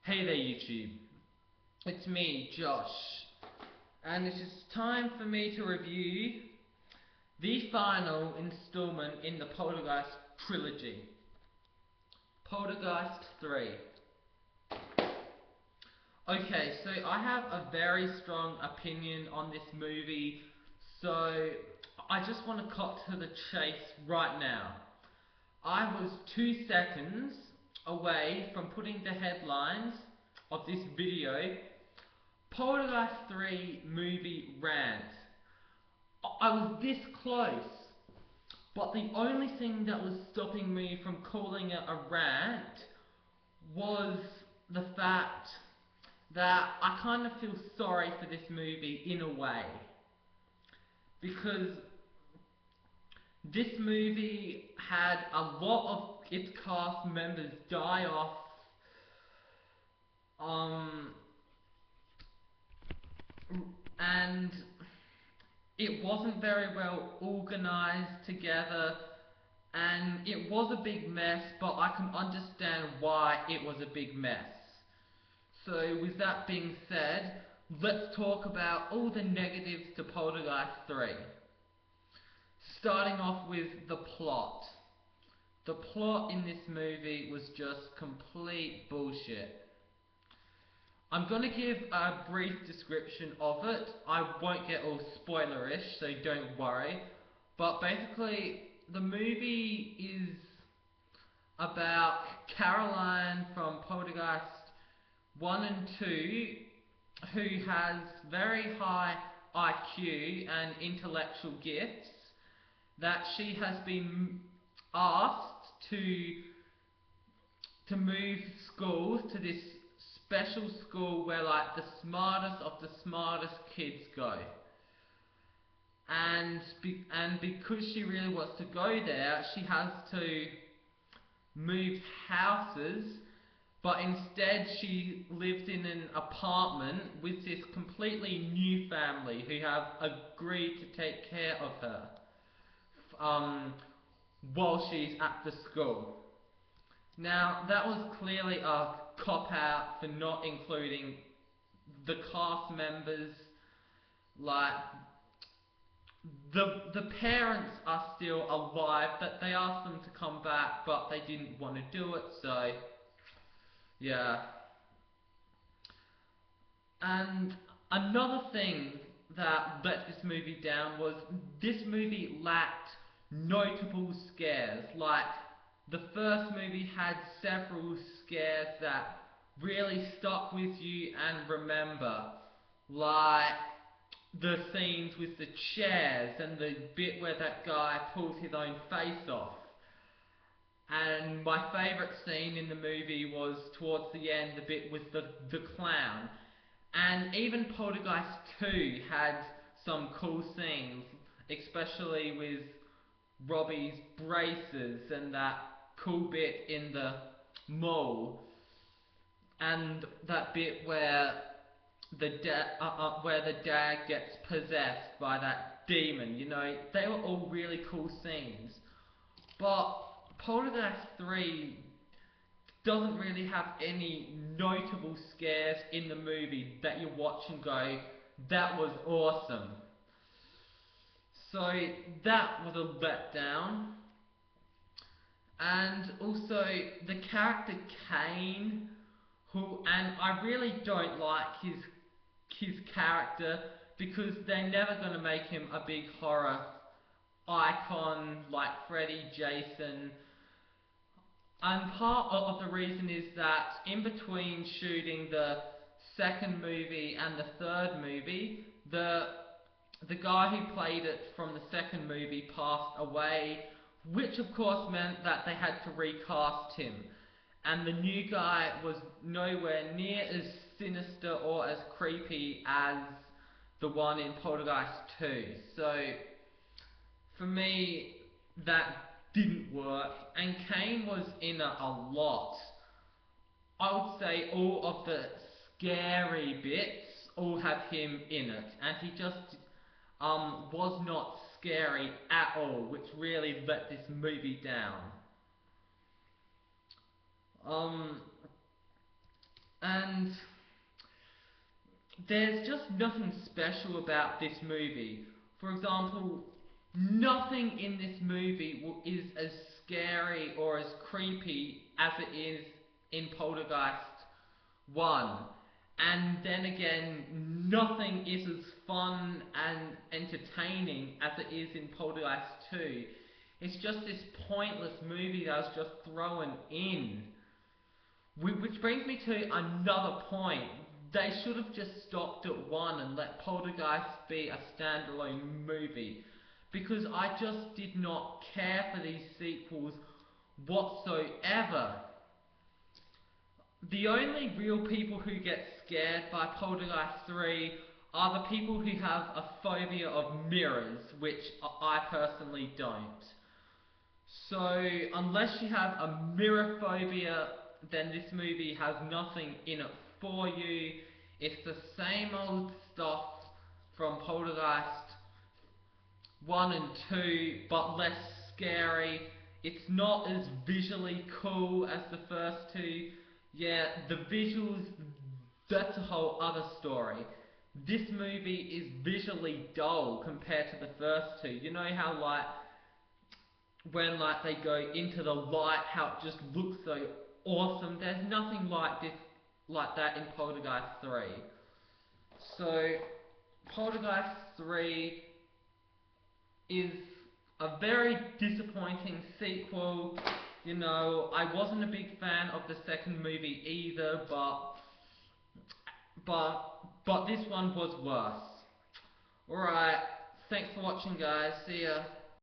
Hey there YouTube, it's me, Josh, and it is time for me to review the final installment in the Poltergeist trilogy, Poltergeist 3. Okay, so I have a very strong opinion on this movie, so I just want to cut to the chase right now. I was 2 seconds away from putting the headlines of this video, Poltergeist 3 movie rant. I was this close, but the only thing that was stopping me from calling it a rant was the fact that I kind of feel sorry for this movie in a way. Because this movie had a lot of its cast members die off, and it wasn't very well organised together, and it was a big mess, but I can understand why it was a big mess. So with that being said, let's talk about all the negatives to Poltergeist 3. Starting off with the plot. The plot in this movie was just complete bullshit. I'm going to give a brief description of it. I won't get all spoilerish, so don't worry. But basically, the movie is about Caroline from Poltergeist 1 and 2, who has very high IQ and intellectual gifts, that she has been asked to move schools to this special school where like the smartest of the smartest kids go. And because she really wants to go there, she has to move houses, but instead she lives in an apartment with this completely new family who have agreed to take care of her while she's at the school. Now, that was clearly a cop-out for not including the cast members. Like, the parents are still alive, but they asked them to come back, but they didn't want to do it, so yeah. And another thing that let this movie down was this movie lacked notable scares. Like, the first movie had several scares that really stuck with you and remember. Like the scenes with the chairs and the bit where that guy pulls his own face off. And my favourite scene in the movie was towards the end, the bit with the clown. And even Poltergeist 2 had some cool scenes, especially with Robbie's braces and that cool bit in the mall, and that bit where the dad gets possessed by that demon. You know, they were all really cool scenes. But Poltergeist 3 doesn't really have any notable scares in the movie that you watch and go, that was awesome. So that was a letdown. And also the character Kane, and I really don't like his character, because they're never going to make him a big horror icon like Freddy, Jason. And part of the reason is that in between shooting the second movie and the third movie, the guy who played it from the second movie passed away, which of course meant that they had to recast him. And the new guy was nowhere near as sinister or as creepy as the one in Poltergeist 2. So, for me, that didn't work. And Kane was in a lot. I would say all of the scary bits all have him in it. And he just was not scary at all, which really let this movie down. And there's just nothing special about this movie. For example, nothing in this movie is as scary or as creepy as it is in Poltergeist 1. And then again, nothing is as fun and entertaining as it is in Poltergeist 2. It's just this pointless movie that was just thrown in. Which brings me to another point. They should have just stopped at 1 and let Poltergeist be a standalone movie. Because I just did not care for these sequels whatsoever. The only real people who get scared by Poltergeist 3 are the people who have a phobia of mirrors, which I personally don't. So, unless you have a mirror phobia, then this movie has nothing in it for you. It's the same old stuff from Poltergeist 1 and 2, but less scary. It's not as visually cool as the first two. Yeah, the visuals, that's a whole other story. This movie is visually dull compared to the first two. You know how, like, when, like, they go into the light, how it just looks so awesome? There's nothing like this, like that in Poltergeist 3. So, Poltergeist 3 is a very disappointing sequel. You know, I wasn't a big fan of the second movie either, but but this one was worse. Alright, thanks for watching, guys. See ya.